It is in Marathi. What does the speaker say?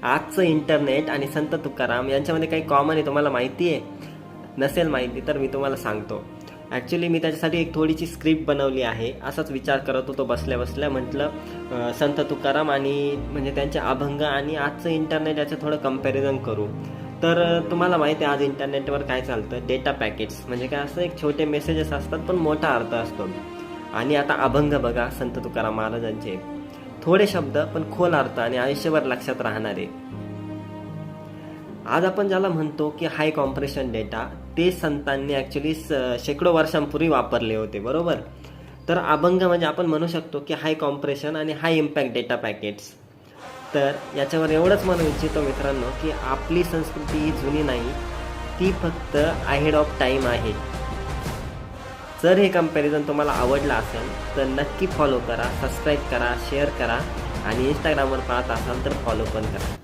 आजचं इंटरनेट आणि संत तुकाराम यांच्यामध्ये काही कॉमन आहे तुम्हाला माहिती आहे? नसेल माहिती तर मी तुम्हाला सांगतो. ॲक्च्युली मी त्याच्यासाठी एक थोडीशी स्क्रिप्ट बनवली आहे. असाच विचार करत होतो बसल्या बसल्या. म्हटलं संत तुकाराम आणि म्हणजे त्यांचे अभंग आणि आजचं इंटरनेट याचं थोडं कंपॅरिझन करू. तर तुम्हाला माहिती आहे आज इंटरनेटवर काय चालतं, डेटा पॅकेट्स म्हणजे काय असं एक छोटे मेसेजेस असतात पण मोठा अर्थ असतो. आणि आता अभंग बघा संत तुकाराम महाराजांचे, थोडे शब्द पण खोल अर्थ आणि आयुष्यभर लक्षात राहणारे. आज आपण ज्याला म्हणतो की हाय कॉम्प्रेशन डेटा, ते संतांनी ॲक्च्युली शेकडो वर्षांपूर्वी वापरले होते, बरोबर. तर अभंग म्हणजे आपण म्हणू शकतो की हाय कॉम्प्रेशन आणि हाय इम्पॅक्ट डेटा पॅकेट्स. तर याच्यावर एवढंच म्हणू इच्छितो मित्रांनो की आपली संस्कृती ही जुनी नाही, ती फक्त अहेड ऑफ टाईम आहे. जर हे कंपॅरिझन तुम्हाला आवडलं असेल तर नक्की फॉलो करा, सबस्क्राईब करा, शेअर करा आणि इंस्टाग्रामवर पाहत असाल तर फॉलो पण करा.